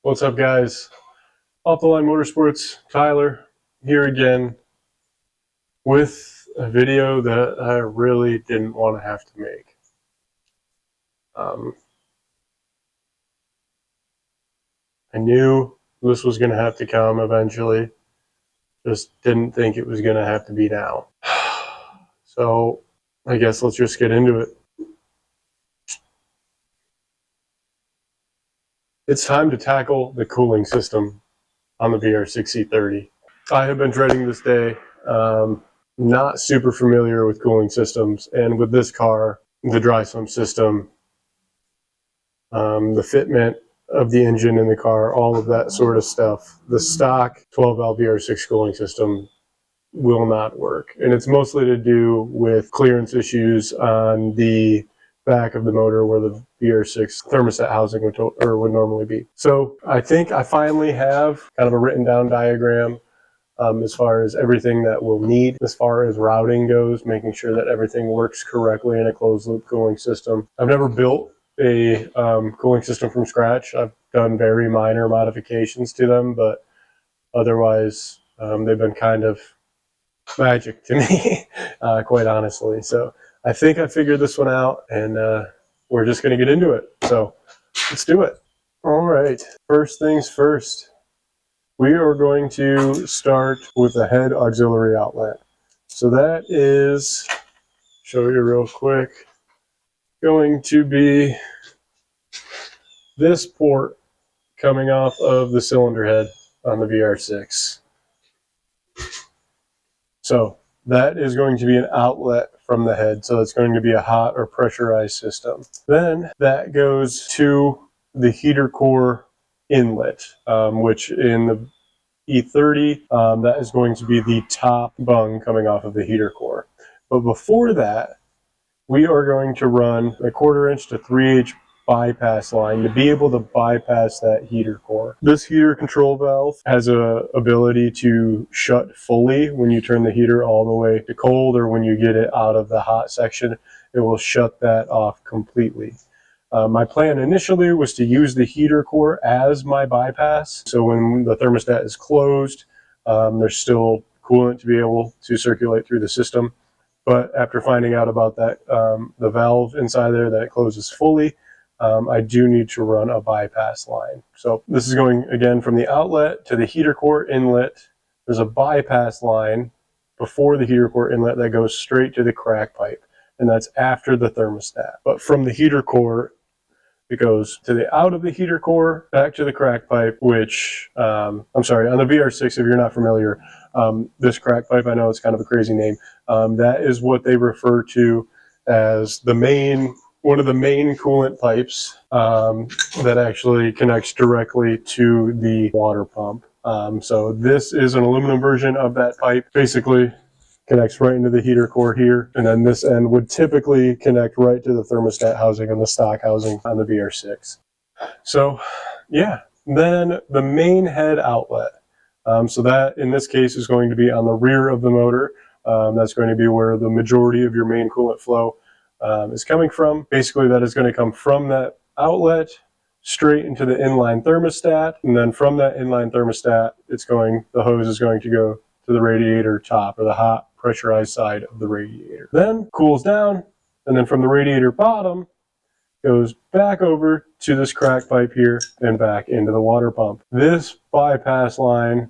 What's up, guys? Off the Line Motorsports, Tyler here again with a video that I really didn't want to have to make. I knew this was going to have to come eventually, just didn't think it was going to have to be now. So I guess let's just get into it. It's time to tackle the cooling system on the VR6 E30. I have been dreading this day. Not super familiar with cooling systems, and with this car, the dry sump system, the fitment of the engine in the car, all of that sort of stuff, the stock 12-valve VR6 cooling system will not work. And it's mostly to do with clearance issues on the back of the motor where the VR6 thermostat housing would normally be. So I think I finally have kind of a written down diagram as far as everything that we'll need as far as routing goes, making sure that everything works correctly in a closed loop cooling system. I've never built a cooling system from scratch. I've done very minor modifications to them, but otherwise they've been kind of magic to me, quite honestly. So I think I figured this one out, and we're just going to get into it. So let's do it. All right, first things first. We are going to start with a head auxiliary outlet. So that is, show you real quick, going to be this port coming off of the cylinder head on the VR6. So that is going to be an outlet from the head. So it's going to be a hot or pressurized system. Then that goes to the heater core inlet, which in the E30, that is going to be the top bung coming off of the heater core. But before that, we are going to run a 1/4 inch to 3/8 bypass line to be able to bypass that heater core. This heater control valve has a ability to shut fully when you turn the heater all the way to cold, or when you get it out of the hot section, it will shut that off completely. My plan initially was to use the heater core as my bypass. So when the thermostat is closed, there's still coolant to be able to circulate through the system. But after finding out about that, the valve inside there, that it closes fully, I do need to run a bypass line. So this is going again from the outlet to the heater core inlet. There's a bypass line before the heater core inlet that goes straight to the crack pipe, and that's after the thermostat. But from the heater core, it goes to the out of the heater core, back to the crack pipe, which, I'm sorry, on the VR6, if you're not familiar, this crack pipe, I know it's kind of a crazy name, that is what they refer to as the main, one of the main coolant pipes that actually connects directly to the water pump. So this is an aluminum version of that pipe. Basically, connects right into the heater core here, and then this end would typically connect right to the thermostat housing and the stock housing on the VR6. So yeah, then the main head outlet. So that in this case is going to be on the rear of the motor. That's going to be where the majority of your main coolant flow is coming from. Basically, that is going to come from that outlet straight into the inline thermostat, and then from that inline thermostat, the hose is going to go to the radiator top, or the hot pressurized side of the radiator. Then cools down, and then from the radiator bottom goes back over to this crack pipe here and back into the water pump. This bypass line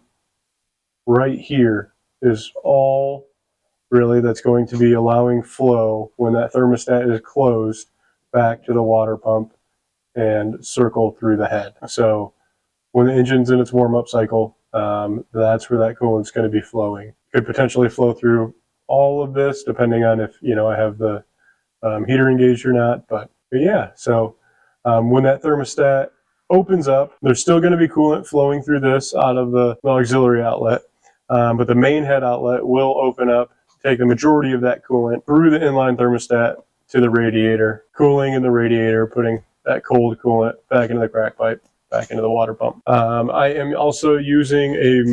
right here is all really that's going to be allowing flow when that thermostat is closed back to the water pump and circle through the head. So when the engine's in its warm-up cycle, that's where that coolant's going to be flowing. Could potentially flow through all of this depending on if I have the heater engaged or not. But yeah, so when that thermostat opens up, there's still going to be coolant flowing through this out of the auxiliary outlet, but the main head outlet will open up, take the majority of that coolant through the inline thermostat to the radiator, cooling in the radiator, putting that cold coolant back into the crack pipe, back into the water pump. I am also using a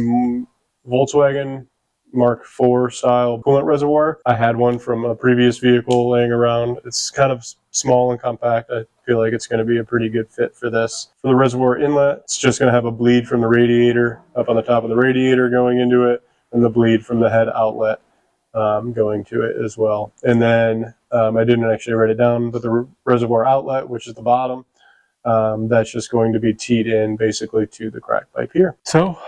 Volkswagen Mark IV style coolant reservoir. I had one from a previous vehicle laying around. It's kind of small and compact. I feel like it's going to be a pretty good fit for this. For the reservoir inlet, it's just going to have a bleed from the radiator up on the top of the radiator going into it, and the bleed from the head outlet going to it as well. And then I didn't actually write it down, but the reservoir outlet, which is the bottom, that's just going to be teed in basically to the crack pipe here. So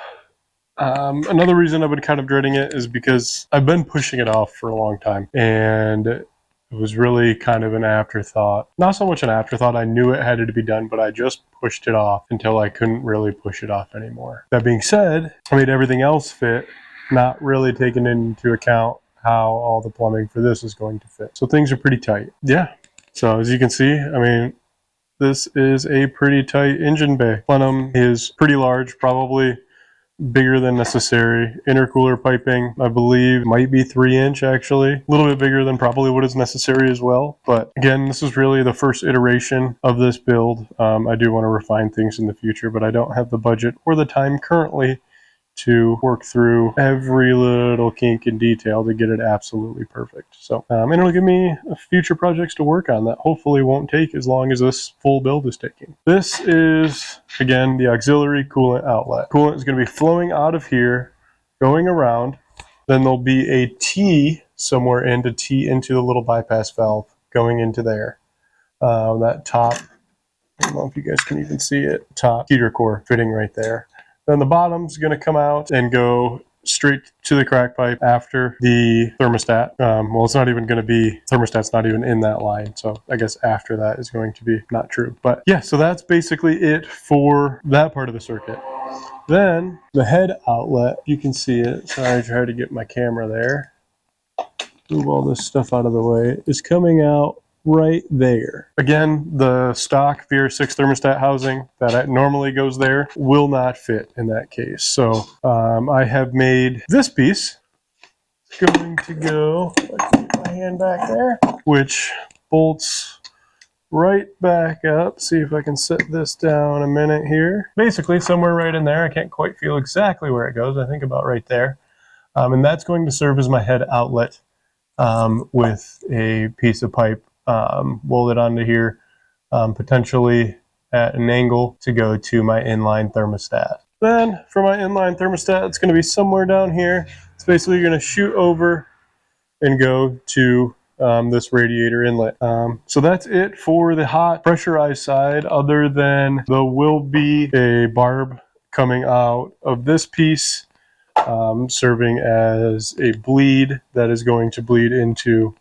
another reason I've been kind of dreading it is because I've been pushing it off for a long time, and it was really kind of an afterthought. Not so much an afterthought, I knew it had to be done, but I just pushed it off until I couldn't really push it off anymore. That being said, I made everything else fit, not really taking into account how all the plumbing for this is going to fit. So things are pretty tight. Yeah, so as you can see, I mean, this is a pretty tight engine bay. Plenum is pretty large, probably bigger than necessary. Intercooler piping, I believe, might be 3-inch actually. A little bit bigger than probably what is necessary as well. But again, this is really the first iteration of this build. I do want to refine things in the future, but I don't have the budget or the time currently to work through every little kink and detail to get it absolutely perfect. So, and it'll give me future projects to work on that hopefully won't take as long as this full build is taking. This is, again, the auxiliary coolant outlet. Coolant is going to be flowing out of here, going around. Then there'll be a T somewhere in to tee into the little bypass valve going into there. That top, I don't know if you guys can even see it, top heater core fitting right there. Then the bottom's going to come out and go straight to the crack pipe after the thermostat. Well, it's not even going to be, thermostat's not even in that line. So I guess after that is going to be not true. But yeah, so that's basically it for that part of the circuit. Then the head outlet, you can see it. Sorry, I tried to get my camera there. Move all this stuff out of the way. Is coming out right there. Again, the stock VR6 thermostat housing that normally goes there will not fit in that case. So I have made this piece. It's going to go, if I can get my hand back there, which bolts right back up. See if I can set this down a minute here. Basically somewhere right in there. I can't quite feel exactly where it goes. I think about right there. And that's going to serve as my head outlet with a piece of pipe welded onto here, potentially at an angle to go to my inline thermostat. Then for my inline thermostat, it's going to be somewhere down here. It's basically going to shoot over and go to this radiator inlet. So that's it for the hot pressurized side, other than there will be a barb coming out of this piece, serving as a bleed that is going to bleed into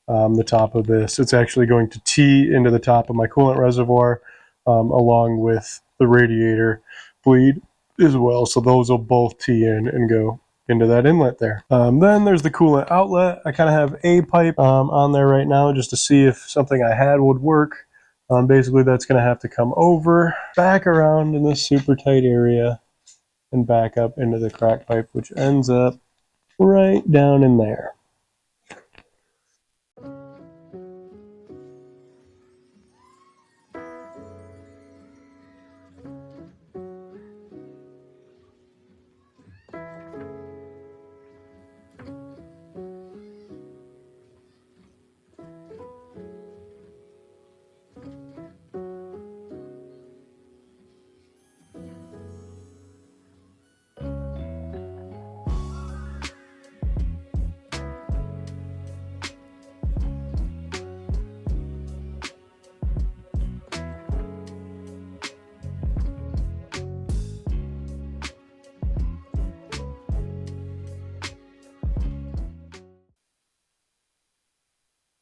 the top of this. It's actually going to tee into the top of my coolant reservoir along with the radiator bleed as well. So those will both tee in and go into that inlet there. Then there's the coolant outlet. I kind of have a pipe on there right now just to see if something I had would work. Basically that's going to have to come over, back around in this super tight area and back up into the crack pipe, which ends up right down in there.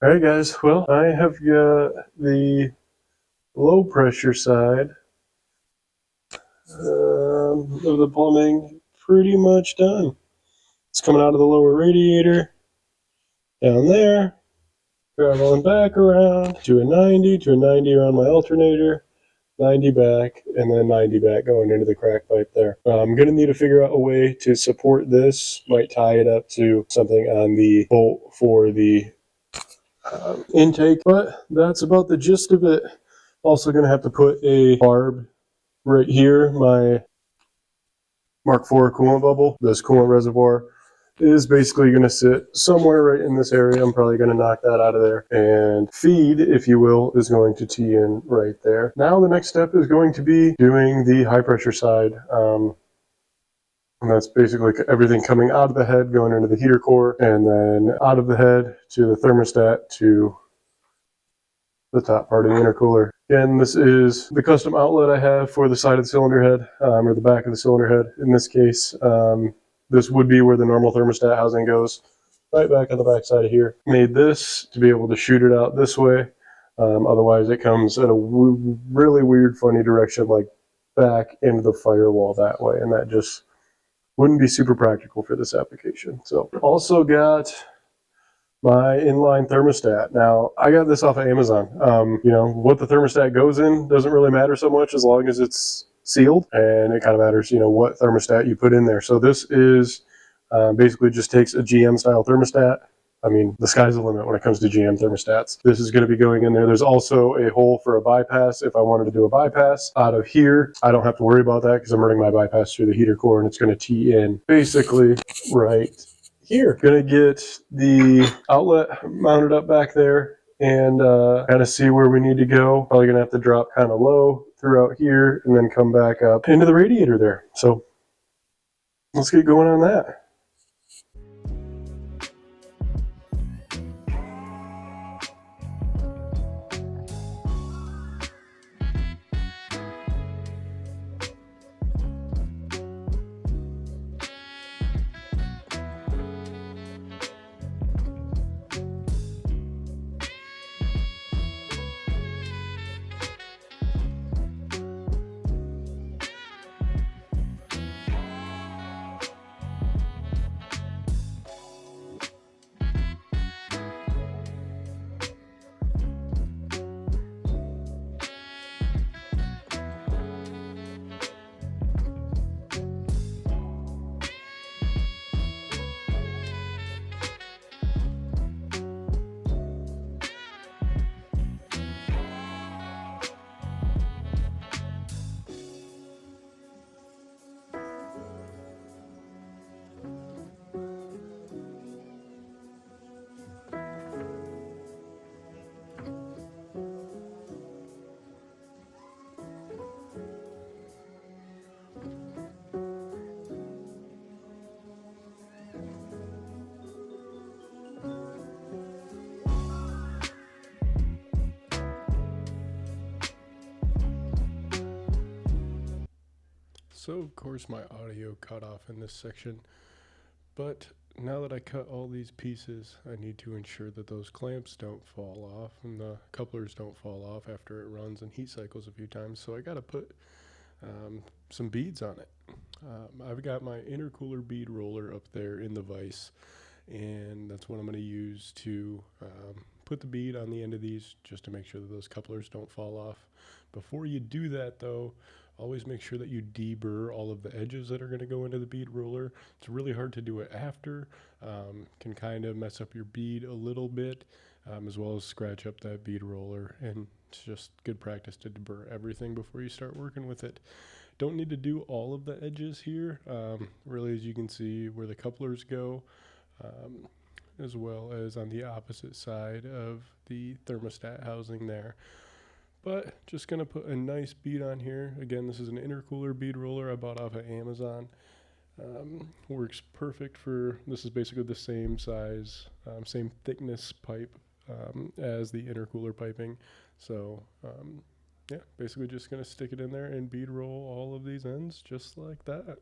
All right, guys, well, I have got the low pressure side of the plumbing pretty much done. It's coming out of the lower radiator, down there, traveling back around to a 90 around my alternator, 90 back, and then 90 back going into the crack pipe there. I'm going to need to figure out a way to support this. Might tie it up to something on the bolt for the intake, but that's about the gist of it. Also going to have to put a barb right here, my Mark IV coolant bubble, this coolant reservoir is basically going to sit somewhere right in this area. I'm probably going to knock that out of there. And feed, if you will, is going to tee in right there. Now the next step is going to be doing the high pressure side. And that's basically everything coming out of the head, going into the heater core, and then out of the head to the thermostat to the top part of the intercooler. Again, this is the custom outlet I have for the side of the cylinder head, or the back of the cylinder head. In this case, this would be where the normal thermostat housing goes, right back on the back side of here. Made this to be able to shoot it out this way. Otherwise, it comes in a really weird, funny direction, like back into the firewall that way, and that just wouldn't be super practical for this application. So also got my inline thermostat. Now, I got this off of Amazon. You know, what the thermostat goes in doesn't really matter so much as long as it's sealed, and it kind of matters, you know, what thermostat you put in there. So this is basically just takes a GM style thermostat. I mean, the sky's the limit when it comes to GM thermostats. This is going to be going in there. There's also a hole for a bypass if I wanted to do a bypass out of here. I don't have to worry about that because I'm running my bypass through the heater core, and it's going to tee in basically right here. Going to get the outlet mounted up back there and kind of see where we need to go. Probably going to have to drop kind of low throughout here and then come back up into the radiator there. So let's get going on that. So of course my audio cut off in this section, but now that I cut all these pieces, I need to ensure that those clamps don't fall off and the couplers don't fall off after it runs and heat cycles a few times. So I got to put some beads on it. I've got my intercooler bead roller up there in the vise, and that's what I'm going to use to put the bead on the end of these just to make sure that those couplers don't fall off. Before you do that though, always make sure that you deburr all of the edges that are going to go into the bead roller. It's really hard to do it after. Can kind of mess up your bead a little bit, as well as scratch up that bead roller. And it's just good practice to deburr everything before you start working with it. Don't need to do all of the edges here. Really, as you can see where the couplers go, as well as on the opposite side of the thermostat housing there. But just going to put a nice bead on here. Again, this is an intercooler bead roller I bought off of Amazon. Works perfect for, this is basically the same size, same thickness pipe as the intercooler piping. So yeah, basically just going to stick it in there and bead roll all of these ends just like that.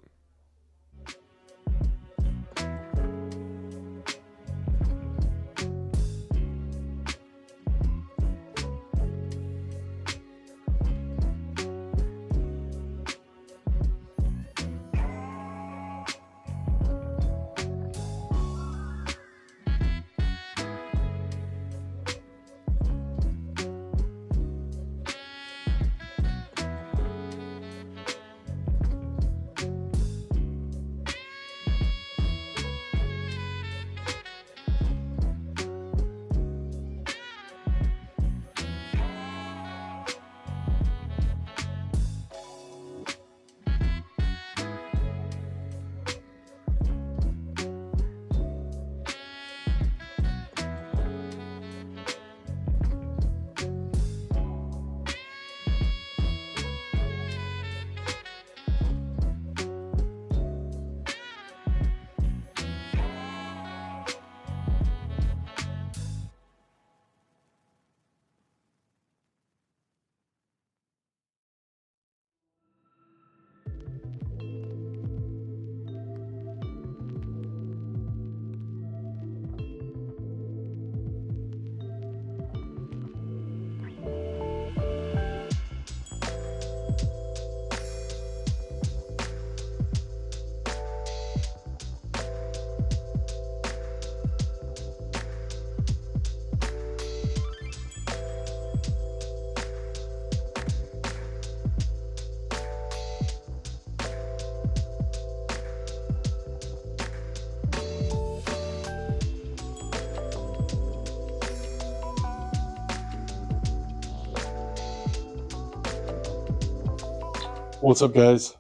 What's up, guys?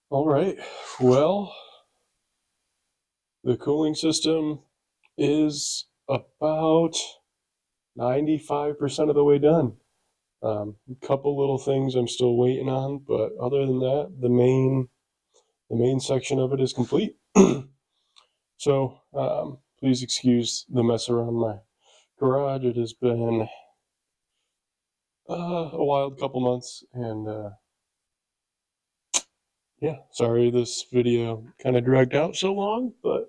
All right, well, the cooling system is about 95% of the way done. A couple little things I'm still waiting on, but other than that, the main section of it is complete. So please excuse the mess around my garage. It has been a wild couple months, and yeah, sorry this video kind of dragged out so long, but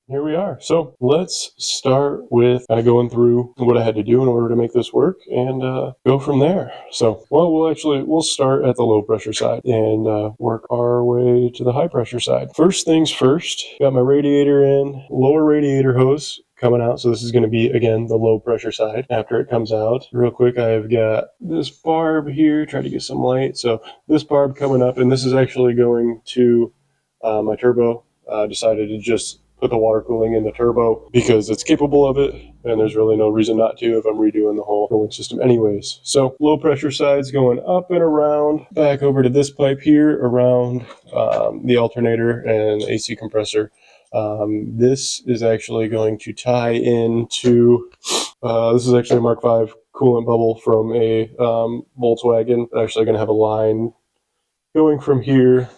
here we are. So let's start with kind of going through what I had to do in order to make this work and go from there. So, well, we'll start at the low pressure side and work our way to the high pressure side. First things first, got my radiator in, lower radiator hose coming out. So this is going to be, again, the low pressure side. After it comes out, real quick, I've got this barb here, try to get some light. So this barb coming up, and this is actually going to my turbo. Decided to just put the water cooling in the turbo because it's capable of it, and there's really no reason not to if I'm redoing the whole cooling system anyways. So low pressure side's going up and around, back over to this pipe here around the alternator and the AC compressor. This is actually going to tie into, this is actually a Mark V coolant bubble from a Volkswagen. Actually going to have a line going from here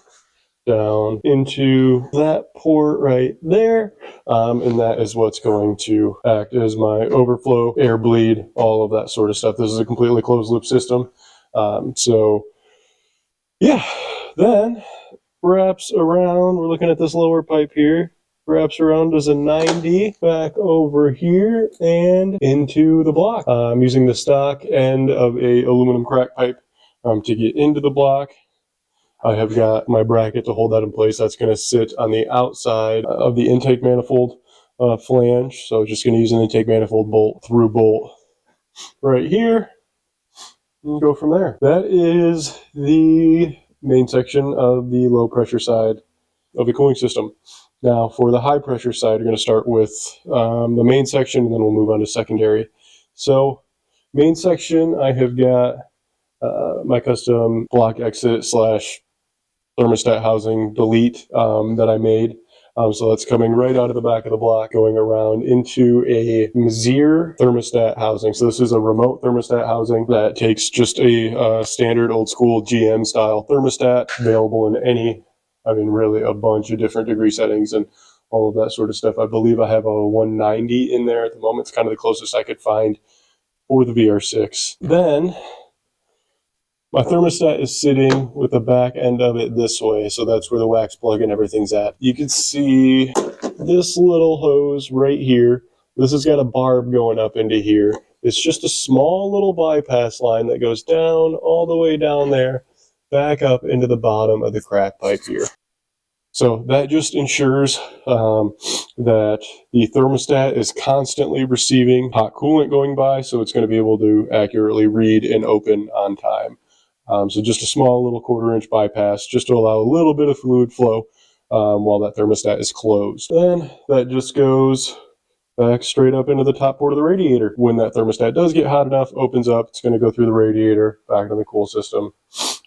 down into that port right there, and that is what's going to act as my overflow, air bleed, all of that sort of stuff. This is a completely closed loop system. So yeah, then wraps around, we're looking at this lower pipe here, wraps around as a 90 back over here and into the block. I'm using the stock end of a aluminum crack pipe to get into the block. I have got my bracket to hold that in place. That's going to sit on the outside of the intake manifold flange. So just going to use an intake manifold bolt through bolt right here and go from there. That is the main section of the low pressure side of the cooling system. Now for the high pressure side, we're going to start with the main section, and then we'll move on to secondary. So main section, I have got my custom block exit / thermostat housing delete that I made. So that's coming right out of the back of the block, going around into a Mazir thermostat housing. So this is a remote thermostat housing that takes just a standard old school GM style thermostat, available in any, I mean, really a bunch of different degree settings and all of that sort of stuff. I believe I have a 190 in there at the moment. It's kind of the closest I could find for the VR6. Then my thermostat is sitting with the back end of it this way, so that's where the wax plug and everything's at. You can see this little hose right here. This has got a barb going up into here. It's just a small little bypass line that goes down, all the way down there, back up into the bottom of the crack pipe here. So that just ensures that the thermostat is constantly receiving hot coolant going by, so it's going to be able to accurately read and open on time. So just a small little 1/4-inch bypass just to allow a little bit of fluid flow while that thermostat is closed. Then that just goes back straight up into the top port of the radiator. When that thermostat does get hot enough, opens up, it's going to go through the radiator, back to the cool system,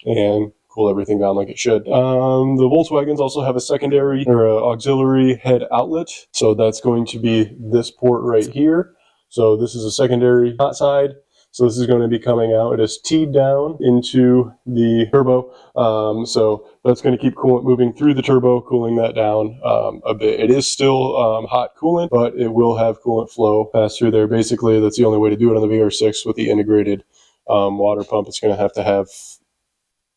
and cool everything down like it should. The Volkswagens also have a secondary or auxiliary head outlet. So that's going to be this port right here. So this is a secondary hot side. So this is going to be coming out. It is teed down into the turbo. So that's going to keep coolant moving through the turbo, cooling that down a bit. It is still hot coolant, but it will have coolant flow pass through there. Basically, that's the only way to do it on the VR6 with the integrated water pump. It's going to have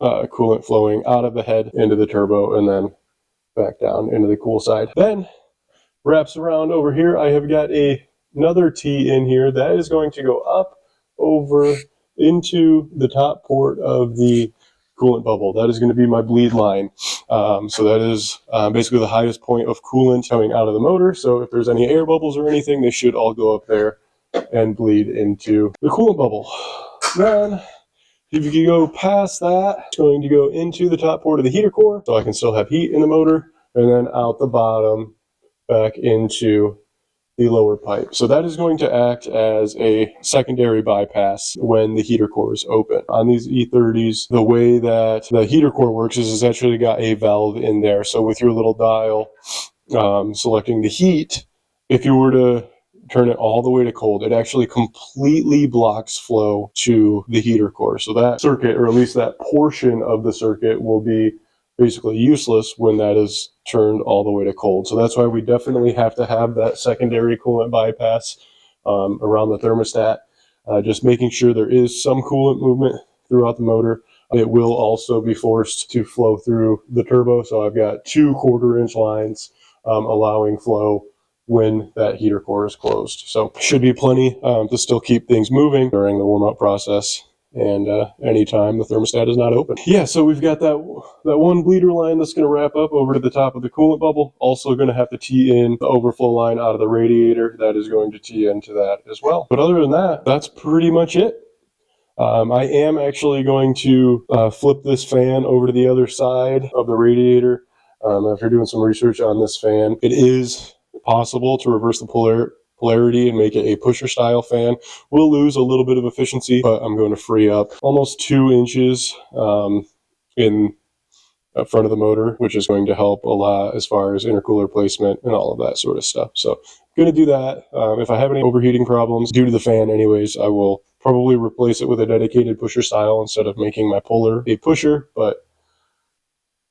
coolant flowing out of the head into the turbo and then back down into the cool side. Then wraps around over here. I have got another T in here that is going to go up over into the top port of the coolant bubble. That is going to be my bleed line. So that is basically the highest point of coolant coming out of the motor. So if there's any air bubbles or anything, they should all go up there and bleed into the coolant bubble. Then if you can go past that, it's going to go into the top port of the heater core, so I can still have heat in the motor, and then out the bottom back into the lower pipe. So that is going to act as a secondary bypass when the heater core is open. On these E30s, the way that the heater core works is it's actually got a valve in there. So with your little dial selecting the heat, if you were to turn it all the way to cold, it actually completely blocks flow to the heater core. So that circuit, or at least that portion of the circuit, will be basically useless when that is turned all the way to cold. So that's why we definitely have to have that secondary coolant bypass around the thermostat, just making sure there is some coolant movement throughout the motor. It will also be forced to flow through the turbo. So I've got 2 1/4-inch lines allowing flow when that heater core is closed. So should be plenty to still keep things moving during the warm-up process and anytime the thermostat is not open. Yeah, so we've got that one bleeder line that's going to wrap up over to the top of the coolant bubble. Also going to have to tee in the overflow line out of the radiator. That is going to tee into that as well. But other than that, that's pretty much it. I am actually going to flip this fan over to the other side of the radiator. After doing some research on this fan, it is possible to reverse the polarity and make it a pusher style fan. We'll lose a little bit of efficiency, but I'm going to free up almost 2 inches in front of the motor, which is going to help a lot as far as intercooler placement and all of that sort of stuff. So I'm going to do that. If I have any overheating problems due to the fan anyways, I will probably replace it with a dedicated pusher style instead of making my puller a pusher. But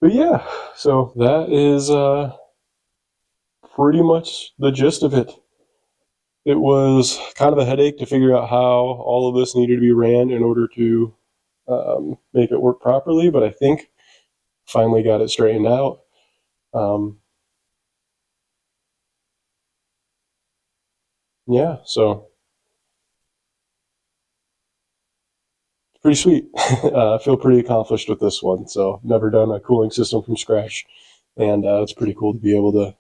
yeah, so that is pretty much the gist of it. It was kind of a headache to figure out how all of this needed to be ran in order to make it work properly, but I think finally got it straightened out. Yeah, so pretty sweet. I feel pretty accomplished with this one. So never done a cooling system from scratch, and it's pretty cool to be able to,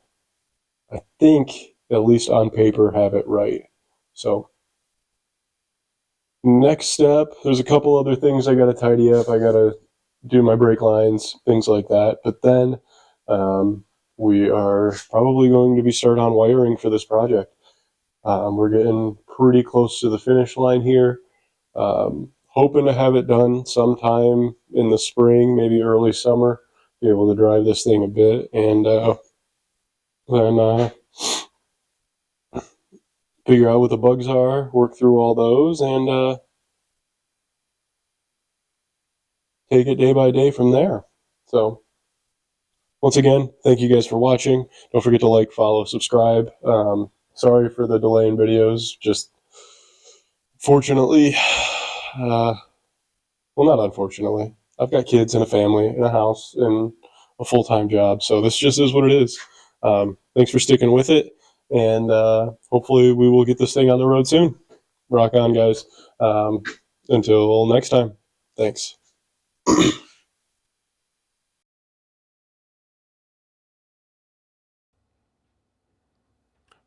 I think, at least on paper, have it right. So next step, there's a couple other things I got to tidy up. I got to do my brake lines, things like that. But then we are probably going to be start on wiring for this project. We're getting pretty close to the finish line here. Hoping to have it done sometime in the spring, maybe early summer, be able to drive this thing a bit, and then figure out what the bugs are, work through all those, and take it day by day from there. So once again, thank you guys for watching. Don't forget to like, follow, subscribe. Sorry for the delay in videos. Just fortunately, well, not unfortunately, I've got kids and a family and a house and a full-time job. So this just is what it is. Thanks for sticking with it. And hopefully we will get this thing on the road soon. Rock on, guys. Until next time. Thanks.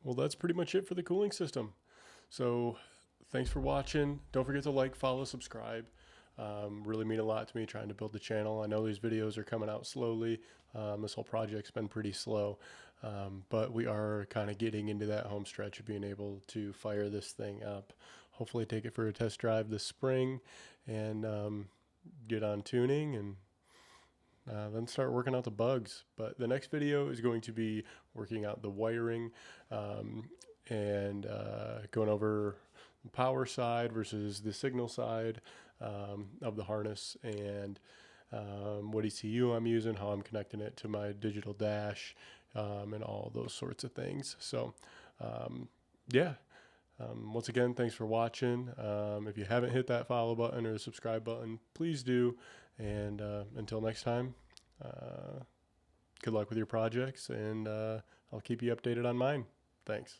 Well, that's pretty much it for the cooling system. So thanks for watching. Don't forget to like, follow, subscribe. Really mean a lot to me trying to build the channel. I know these videos are coming out slowly. This whole project's been pretty slow, but we are kind of getting into that home stretch of being able to fire this thing up. Hopefully take it for a test drive this spring and get on tuning and then start working out the bugs. But the next video is going to be working out the wiring and going over the power side versus the signal side of the harness, and what ECU I'm using, how I'm connecting it to my digital dash, and all those sorts of things. So yeah. Once again, thanks for watching. If you haven't hit that follow button or the subscribe button, please do. And until next time, good luck with your projects, and I'll keep you updated on mine. Thanks.